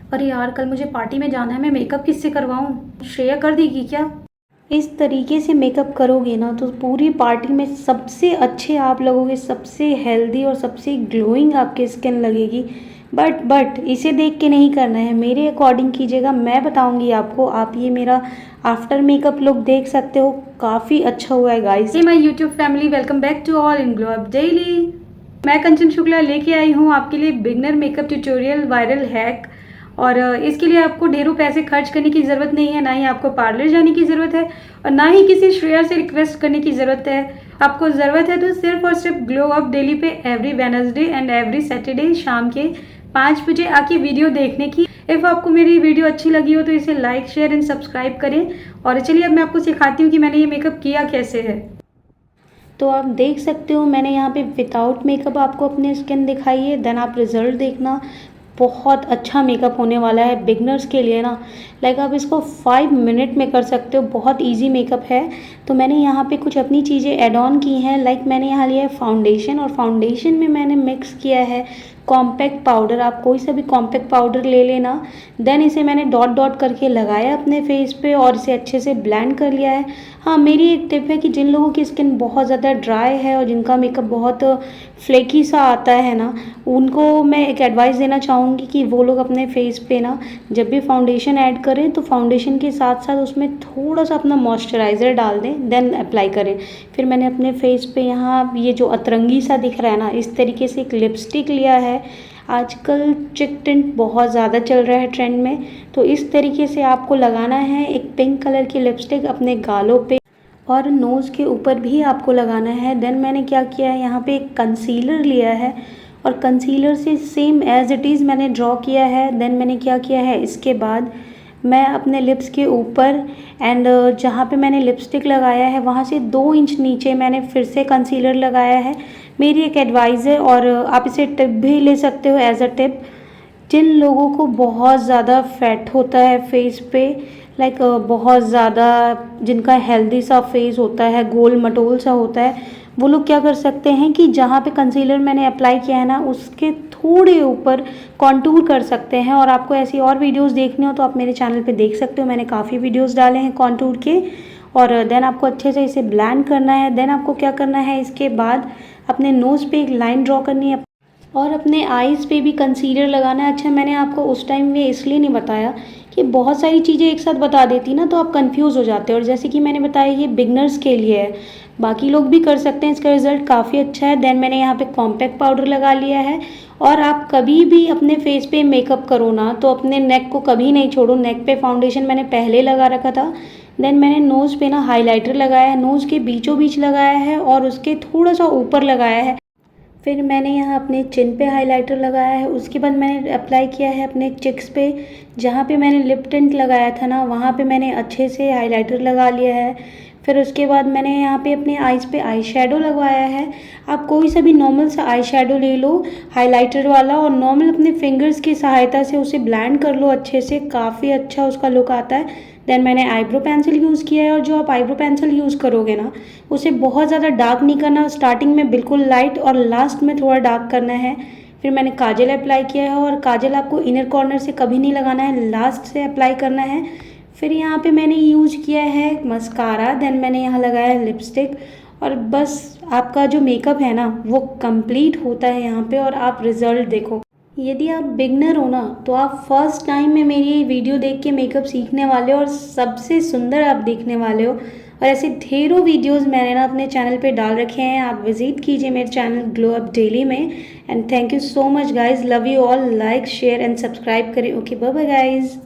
अरे यार, कल मुझे पार्टी में जाना है, मैं मेकअप किससे करवाऊँ? श्रेया कर देगी क्या? इस तरीके से मेकअप करोगे ना तो पूरी पार्टी में सबसे अच्छे आप लगोगे, सबसे हेल्दी और सबसे ग्लोइंग आपकी स्किन लगेगी। बट इसे देख के नहीं करना है, मेरे अकॉर्डिंग कीजिएगा। मैं बताऊंगी आपको, आप ये मेरा आफ्टर मेकअप लुक देख सकते हो, काफ़ी अच्छा हुआ है guys. Hey my YouTube family, welcome back to all in glow up daily. मैं कंचन शुक्ला लेके आई हूँ आपके लिए beginner makeup tutorial viral hack. और इसके लिए आपको ढेरों पैसे खर्च करने की ज़रूरत नहीं है, ना ही आपको पार्लर जाने की ज़रूरत है और ना ही किसी श्रेया से रिक्वेस्ट करने की ज़रूरत है। आपको ज़रूरत है तो सिर्फ और सिर्फ ग्लो अप डेली पे every Wednesday and every Saturday शाम के 5 बजे आके वीडियो देखने की। इफ़ आपको मेरी वीडियो अच्छी लगी हो तो इसे लाइक शेयर एंड सब्सक्राइब करें। और चलिए अब मैं आपको सिखाती हूँ कि मैंने ये मेकअप किया कैसे है। तो आप देख सकते हो मैंने यहाँ पे विदाउट मेकअप आपको अपनी स्किन दिखाई है, देन आप रिजल्ट देखना। बहुत अच्छा मेकअप होने वाला है बिगनर्स के लिए ना। लाइक आप इसको 5 मिनट में कर सकते हो, बहुत इजी मेकअप है। तो मैंने यहाँ पे कुछ अपनी चीज़ें ऐड ऑन की हैं। लाइक मैंने यहाँ लिया है फाउंडेशन, और फाउंडेशन में मैंने मिक्स किया है कॉम्पैक्ट पाउडर। आप कोई सा भी कॉम्पैक्ट पाउडर ले लेना। देन इसे मैंने डॉट डॉट करके लगाया अपने फेस पे और इसे अच्छे से ब्लेंड कर लिया है। हाँ, मेरी एक टिप है कि जिन लोगों की स्किन बहुत ज़्यादा ड्राई है और जिनका मेकअप बहुत फ्लेकी सा आता है ना, उनको मैं एक एडवाइस देना चाहूँगी कि वो लोग अपने फेस पे ना जब भी फाउंडेशन ऐड करें तो फाउंडेशन के साथ साथ उसमें थोड़ा सा अपना मॉइस्चराइज़र डाल दें, देन अप्लाई करें। फिर मैंने अपने फेस पे यहाँ ये जो अतरंगी सा दिख रहा है ना, इस तरीके से एक लिपस्टिक लिया है। आजकल चिक टिंट बहुत ज़्यादा चल रहा है ट्रेंड में, तो इस तरीके से आपको लगाना है एक पिंक कलर की लिपस्टिक अपने गालों पे और नोज़ के ऊपर भी आपको लगाना है। देन मैंने क्या किया है, यहाँ पे एक कंसीलर लिया है और कंसीलर से सेम एज इट इज़ मैंने ड्रॉ किया है। देन मैंने क्या किया है, इसके बाद मैं अपने लिप्स के ऊपर एंड जहाँ पे मैंने लिपस्टिक लगाया है वहाँ से 2 इंच नीचे मैंने फिर से कंसीलर लगाया है। मेरी एक एडवाइस है और आप इसे टिप भी ले सकते हो एज अ टिप। जिन लोगों को बहुत ज़्यादा फैट होता है फेस पे, लाइक बहुत ज़्यादा जिनका हेल्दी सा फेस होता है, गोल मटोल सा होता है, वो लोग क्या कर सकते हैं कि जहाँ पे कंसीलर मैंने अप्लाई किया है ना उसके थोड़े ऊपर कॉन्टूर कर सकते हैं। और आपको ऐसी और वीडियोस देखनी हो तो आप मेरे चैनल पे देख सकते हो, मैंने काफ़ी वीडियोस डाले हैं कॉन्टूर के। और देन आपको अच्छे से इसे ब्लेंड करना है। देन आपको क्या करना है, इसके बाद अपने नोज़ पे एक लाइन ड्रॉ करनी है और अपने आईज़ पे भी कंसीलर लगाना है। अच्छा, मैंने आपको उस टाइम में इसलिए नहीं बताया कि बहुत सारी चीज़ें एक साथ बता देती ना तो आप कंफ्यूज हो जाते हो, और जैसे कि मैंने बताया ये बिगनर्स के लिए है, बाकी लोग भी कर सकते हैं, इसका रिज़ल्ट काफ़ी अच्छा है। देन मैंने यहाँ पे कॉम्पैक्ट पाउडर लगा लिया है। और आप कभी भी अपने फेस पे मेकअप करो ना तो अपने नेक को कभी नहीं छोड़ो। नेक पे फाउंडेशन मैंने पहले लगा रखा था। देन मैंने नोज़ पे ना हाइलाइटर लगाया है, नोज़ के बीचों बीच लगाया है और उसके थोड़ा सा ऊपर लगाया है। फिर मैंने यहाँ अपने चिन पे हाइलाइटर लगाया है। उसके बाद मैंने अप्लाई किया है अपने चिक्स पे, जहाँ पे मैंने लिप टिंट लगाया था ना वहाँ पे मैंने अच्छे से हाइलाइटर लगा लिया है। फिर उसके बाद मैंने यहाँ पे अपने आईज़ पे आई शेडो लगवाया है। आप कोई सा भी नॉर्मल सा आई शेडो ले लो हाइलाइटर वाला और नॉर्मल अपने फिंगर्स की सहायता से उसे ब्लेंड कर लो अच्छे से, काफ़ी अच्छा उसका लुक आता है। देन मैंने आईब्रो पेंसिल यूज़ किया है, और जो आप आईब्रो पेंसिल यूज़ करोगे ना उसे बहुत ज़्यादा डार्क नहीं करना, स्टार्टिंग में बिल्कुल लाइट और लास्ट में थोड़ा डार्क करना है। फिर मैंने काजल अप्लाई किया है, और काजल आपको इनर कॉर्नर से कभी नहीं लगाना है, लास्ट से अप्लाई करना है। फिर यहाँ पे मैंने यूज किया है मस्कारा। देन मैंने यहाँ लगाया है लिपस्टिक, और बस आपका जो मेकअप है ना वो कंप्लीट होता है यहाँ पे। और आप रिजल्ट देखो, यदि आप बिगनर हो ना तो आप फर्स्ट टाइम में मेरी वीडियो देख के मेकअप सीखने वाले हो और सबसे सुंदर आप दिखने वाले हो। और ऐसे ढेरों वीडियोस मैंने ना अपने चैनल पे डाल रखे हैं, आप विजिट कीजिए मेरे चैनल ग्लो अप डेली में। And thank you so much guys, love you all, like share and subscribe करें। Okay, bye bye guys.